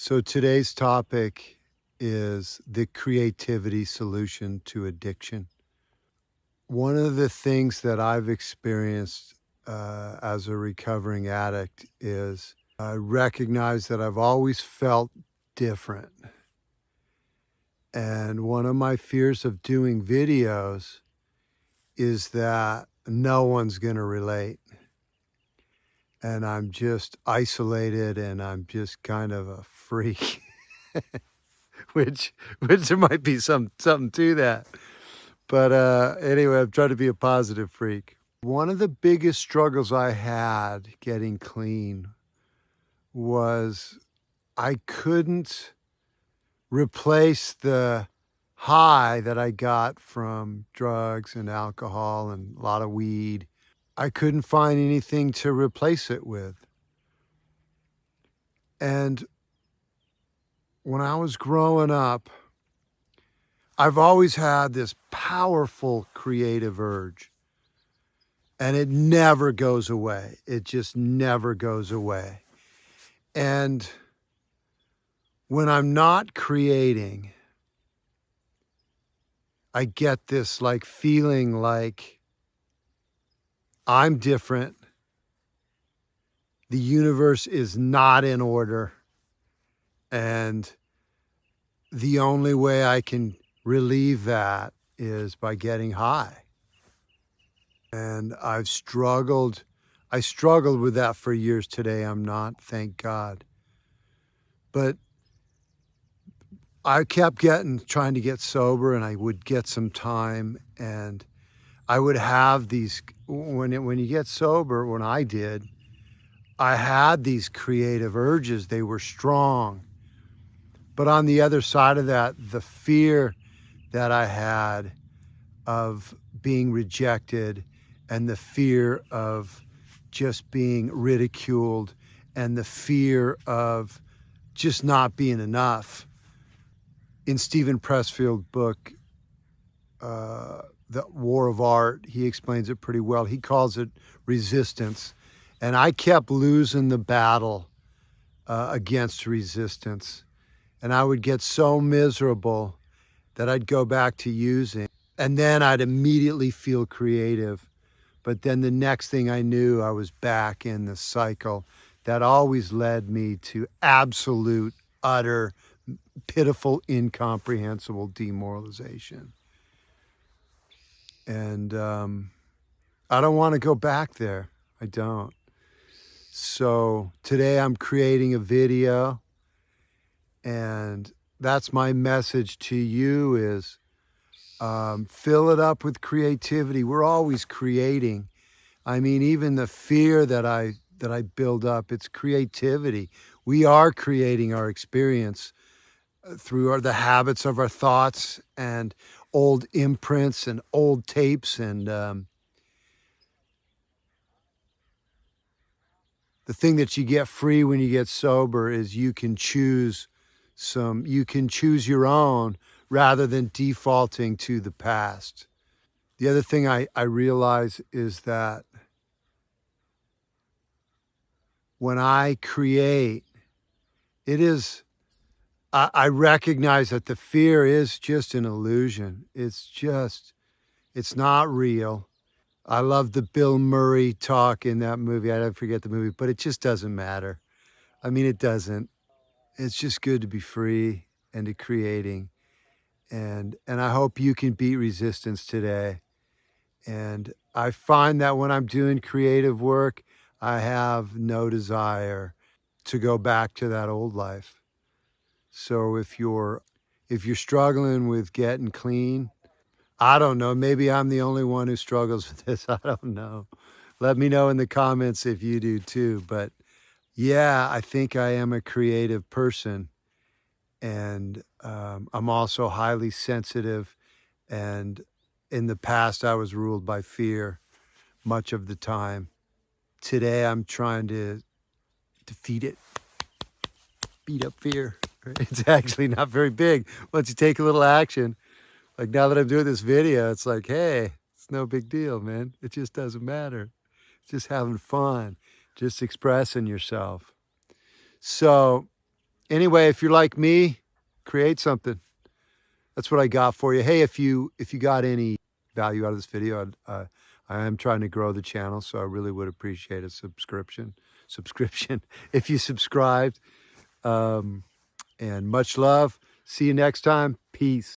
So today's topic is the creativity solution to addiction. One of the things that I've experienced as a recovering addict is I recognize that I've always felt different. And one of my fears of doing videos is that no one's going to relate. And I'm just isolated and I'm just kind of a freak. which there might be something to that. But anyway, I'm trying to be a positive freak. One of the biggest struggles I had getting clean was I couldn't replace the high that I got from drugs and alcohol and a lot of weed. I couldn't find anything to replace it with. And when I was growing up, I've always had this powerful creative urge, and it never goes away. It just never goes away. And when I'm not creating, I get this like feeling like I'm different. The universe is not in order. And the only way I can relieve that is by getting high. And I struggled with that for years. Today I'm not, thank God. But I kept trying to get sober, and I would get some time, and I would have these, when you get sober, when I did, I had these creative urges. They were strong. But on the other side of that, the fear that I had of being rejected, and the fear of just being ridiculed, and the fear of just not being enough. In Stephen Pressfield's book, The War of Art, he explains it pretty well. He calls it resistance. And I kept losing the battle against resistance. And I would get so miserable that I'd go back to using. And then I'd immediately feel creative. But then the next thing I knew, I was back in the cycle that always led me to absolute, utter, pitiful, incomprehensible demoralization. And I don't want to go back there. I don't. So today I'm creating a video, and that's my message to you is fill it up with creativity. We're always creating. I mean, even the fear that I build up, it's creativity. We are creating our experience through the habits of our thoughts and old imprints and old tapes. And the thing that you get free when you get sober is you can choose your own rather than defaulting to the past. The other thing I realize is that when I create, I recognize that the fear is just an illusion. It's not real. I love the Bill Murray talk in that movie. I don't forget the movie, but it just doesn't matter. I mean, it doesn't. It's just good to be free and to creating. And I hope you can beat resistance today. And I find that when I'm doing creative work, I have no desire to go back to that old life. So if you're struggling with getting clean, I don't know, maybe I'm the only one who struggles with this. I don't know. Let me know in the comments if you do too. But yeah, I think I am a creative person, and I'm also highly sensitive. And in the past, I was ruled by fear much of the time. Today, I'm trying to defeat it, beat up fear. It's actually not very big once you take a little action. Like now that I'm doing this video, it's like, hey, it's no big deal, man. It just doesn't matter. It's just having fun, just expressing yourself. So Anyway, if you're like me, create something. That's what I got for you. Hey, if you got any value out of this video, I am trying to grow the channel, so I really would appreciate a subscription. If you subscribed. And much love. See you next time. Peace.